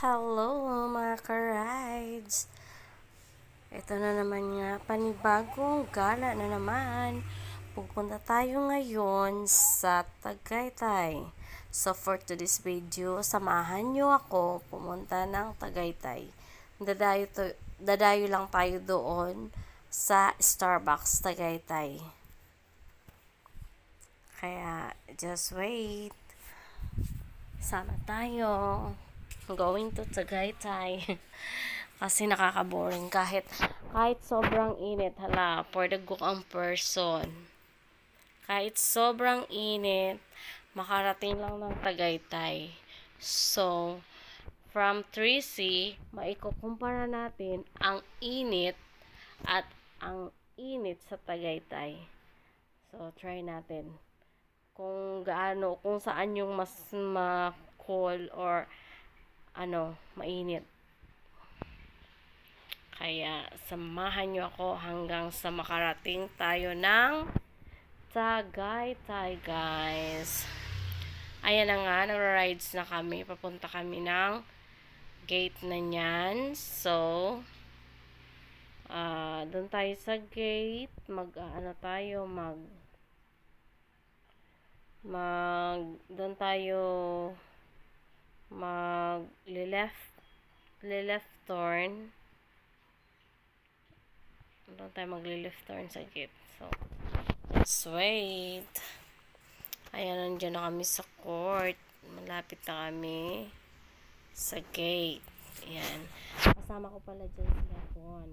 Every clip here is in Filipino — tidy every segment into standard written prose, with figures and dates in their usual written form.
Hello mga ka-rides! Ito na naman nga, panibagong gala na naman. Pupunta tayo ngayon sa Tagaytay. So for today's video, samahan nyo ako pumunta ng Tagaytay. Dadayo lang tayo doon sa Starbucks Tagaytay. Kaya, just wait. Sama tayo. Going to Tagaytay. Kasi nakaka-boring kahit sobrang init. Hala, for the ang person. Kahit sobrang init, makarating lang ng Tagaytay. So, from 3C, maikukumpara natin ang init at ang init sa Tagaytay. So, try natin. Kung saan yung mas ma-cool or mainit. Kaya, samahan nyo ako hanggang sa makarating tayo ng Tagaytay, guys. Ayan na nga, nagra-rides na kami. Papunta kami ng gate na nyan. So, doon tayo sa gate. Doon tayo left turn. Doon tayo left turn sa gate. So, let's wait. Ayan, nandiyan na kami sa court. Malapit na kami sa gate. Ayan. Kasama ko pala dyan si Hapon.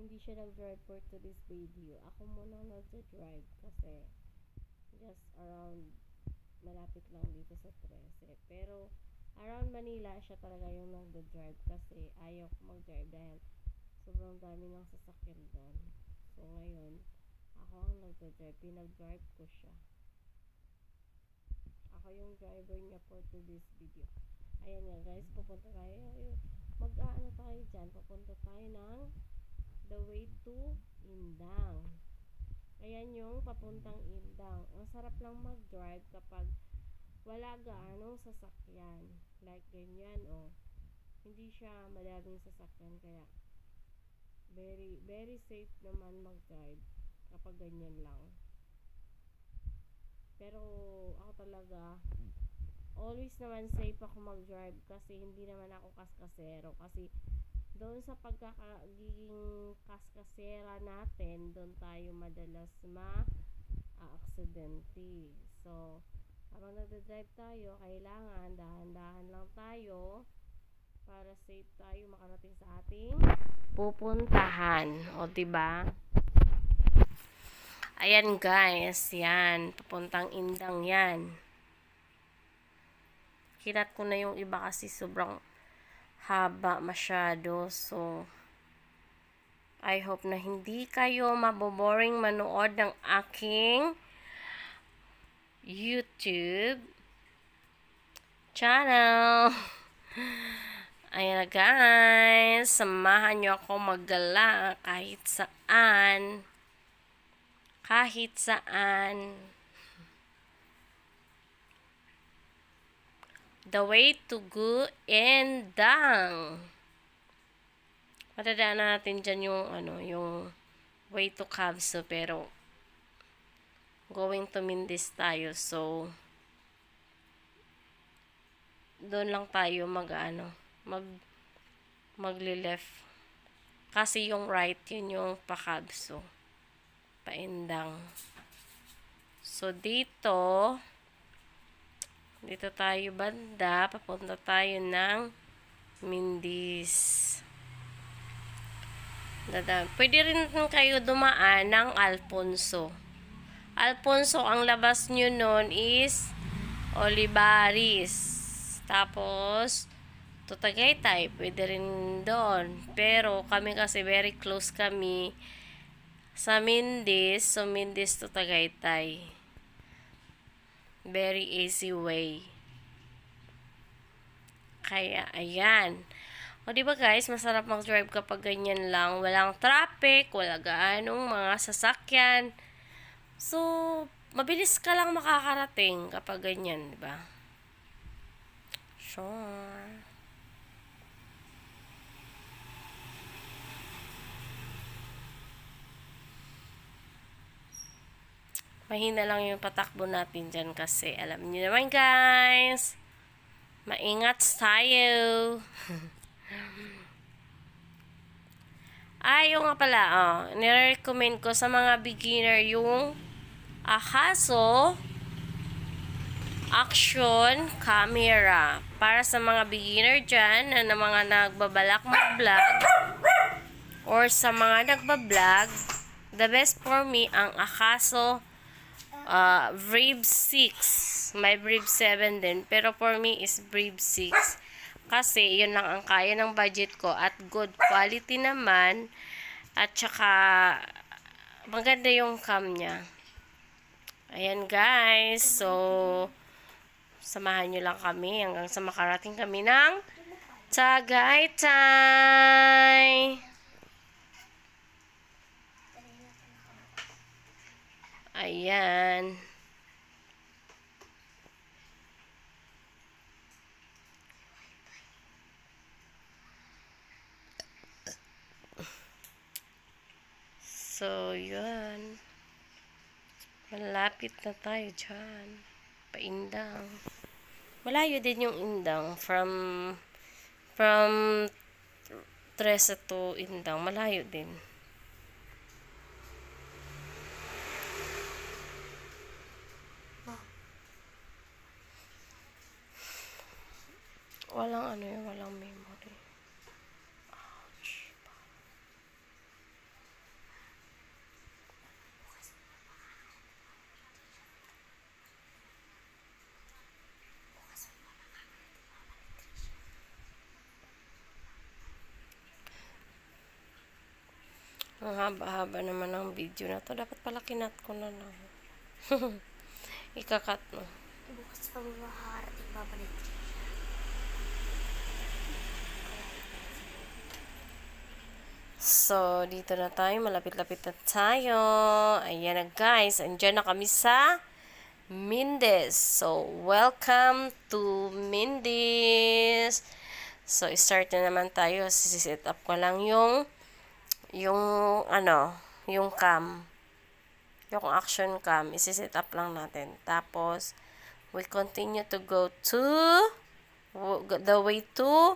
Hindi siya nag-drive for today's video. Ako muna nag-drive kasi just around malapit lang dito sa 13. Pero around Manila siya talaga yung nag-drive kasi ayaw ko mag-drive dahil sobrang dami ng sasakyan doon. So ngayon, ako ang nag-drive. Pinag-drive ko siya. Ako yung driver niya for today's video. Ayan nga guys, pupunta tayo. Tayo dyan. Pupunta tayo ng the way to Indang. Ayan yung papuntang Indang. Ang sarap lang mag-drive kapag wala gaanong sasakyan. Like ganyan, hindi siya madaming sasakyan. Kaya, very, very safe naman mag-drive kapag ganyan lang. Pero, ako talaga, always naman safe ako mag-drive kasi hindi naman ako kaskasero. Kasi, doon sa pagkakagiging kaskasera natin, doon tayo madalas ma-aksidente. So, habang nagdadrive tayo, kailangan dahan-dahan lang tayo para safe tayo makarating sa ating pupuntahan. O, diba? Ayan guys, yan. Papuntang Indang yan. Kinat ko na yung iba kasi sobrang haba masyado. So, I hope na hindi kayo maboboring manood ng aking YouTube channel. Ayan na guys, samahan nyo ako maggala kahit saan. Kahit saan. The way to go Indang. Matadaan natin dyan yung way to Cavso, pero going to Mindis tayo. So, doon lang tayo magli-left. Kasi yung right, yun yung pa-Cavso. Pa-Indang. So, dito tayo banda. Papunta tayo ng Mindis. Pwede rin kayo dumaan ng Alfonso. Alfonso, ang labas nyo nun is Olivares. Tapos, to Tagaytay, pwede rin doon. Pero, kami kasi very close kami sa Mindis. So, Mindis to Tagaytay. Very easy way. Kaya, ayan. O, diba guys, masarap mag-drive kapag ganyan lang. Walang traffic, wala gaanong mga sasakyan. So, mabilis ka lang makakarating kapag ganyan, diba? Sure. Mahina lang yung patakbo natin dyan kasi alam niyo naman guys, maingat tayo. Yung nga pala, nire-recommend ko sa mga beginner yung Ahaso Action Camera. Para sa mga beginner dyan, na mga nagbabalak mag-vlog, or sa mga nagbablog, the best for me ang Ahaso Brave 6. May Brave 7 din. Pero for me is Brave 6. Kasi yun lang ang kaya ng budget ko. At good quality naman. At saka maganda yung cam niya. Ayan guys. So, samahan nyo lang kami hanggang sa makarating kami ng Tagaytay. Ayan. So, yun. Malapit na tayo dyan. Paindang. Malayo din yung Indang. From Tresa to Indang. Malayo din. Walang walang memory. Ouch. Ang haba-haba naman ng video na to. Dapat pala kinat ko na lang. Ikakat mo. Bukas pa bumaharap, ibabalik. So, dito na tayo. Malapit-lapit na tayo. Ayan na guys. Andiyan na kami sa Mindis. So, welcome to Mindis. So, start na naman tayo. Siset up ko lang yung cam. Yung action cam. Isiset up lang natin. Tapos, we continue to go to the way to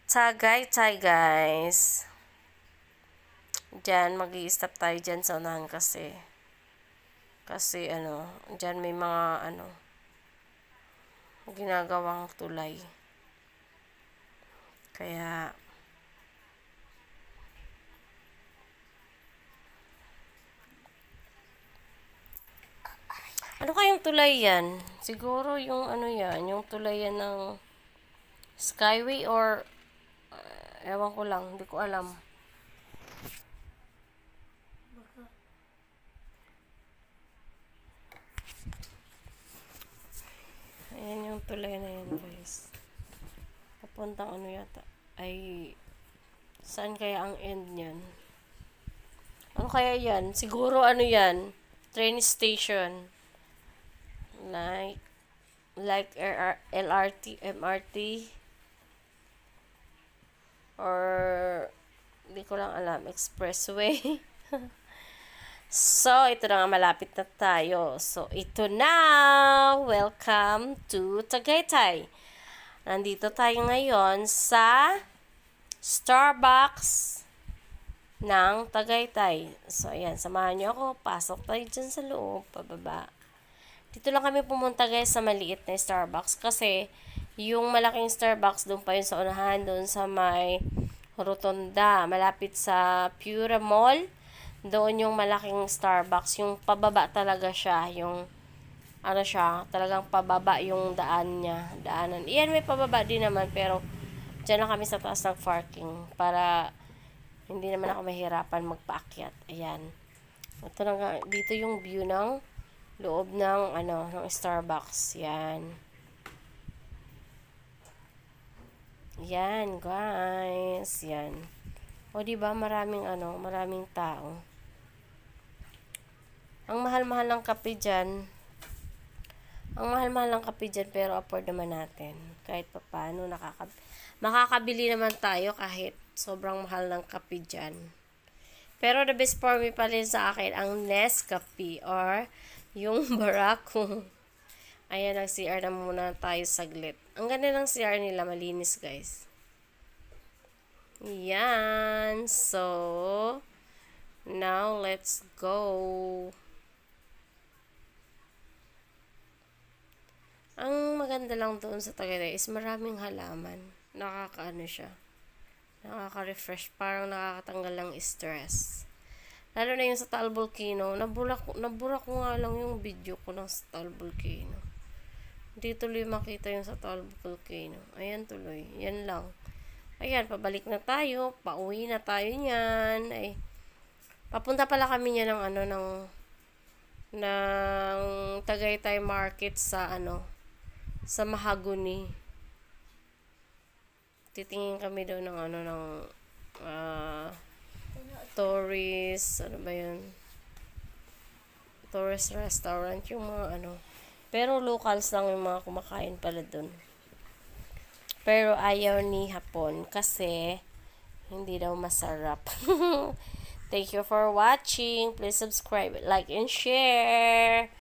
Tagaytay guys. Diyan, mag-i-stop tayo dyan sa unahan kasi dyan may mga ginagawang tulay. Kaya ano kayang tulay yan? Siguro yung yung tulay yan ng Skyway or ewan ko lang, hindi ko alam. Ayan yung tulay na yan guys. Papuntang yata. Ay, saan kaya ang end niyan? Ano kaya yan? Siguro yan? Train station. Like LRT, MRT. Or, hindi ko lang alam. Expressway. So, ito na nga, malapit na tayo. So, ito na! Welcome to Tagaytay. Nandito tayo ngayon sa Starbucks ng Tagaytay. So, ayan, samahan nyo ako. Pasok tayo dyan sa loob, pababa. Dito lang kami pumunta guys sa maliit na Starbucks kasi yung malaking Starbucks doon pa yun sa unahan, doon sa may Rotonda, malapit sa Pura Mall. Doon yung malaking Starbucks, yung pababa talaga siya, yung talagang pababa yung daanan. Iyan may pababa din naman, pero dyan lang kami sa taas ng parking para hindi naman ako mahirapan magpaakyat. Ayan. Ito na nga, dito yung view ng loob ng ng Starbucks. Yan. Yan, guys. Yan. O diba maraming maraming tao. Ang mahal-mahal ng kape dyan. Pero afford naman natin. Kahit papaano, makakabili naman tayo kahit sobrang mahal ng kape dyan. Pero the best for me pa rin sa akin, ang Nescafe or yung Barako. Ayan, nag-CR na muna tayo saglit. Ang ganda ng CR nila, malinis guys. Yan. So, now let's go. Ang maganda lang doon sa Tagaytay is maraming halaman. Nakakaano siya. Nakaka-refresh. Parang nakakatanggal ng stress. Lalo na yung sa Taal Volcano. Nabura ko nga lang yung video ko ng sa Taal Volcano. Hindi tuloy makita yung sa Taal Volcano. Ayan tuloy. Yan lang. Ayan, pabalik na tayo. Pauwi na tayo niyan. Ay, papunta pala kami niya ng Tagaytay Market sa sa Mahagoni. Titingin kami daw ng tourist, ano ba yun? Tourist restaurant, yung mga Pero locals lang yung mga kumakain pala dun. Pero ayaw ni Hapon kasi hindi daw masarap. Thank you for watching. Please subscribe, like, and share.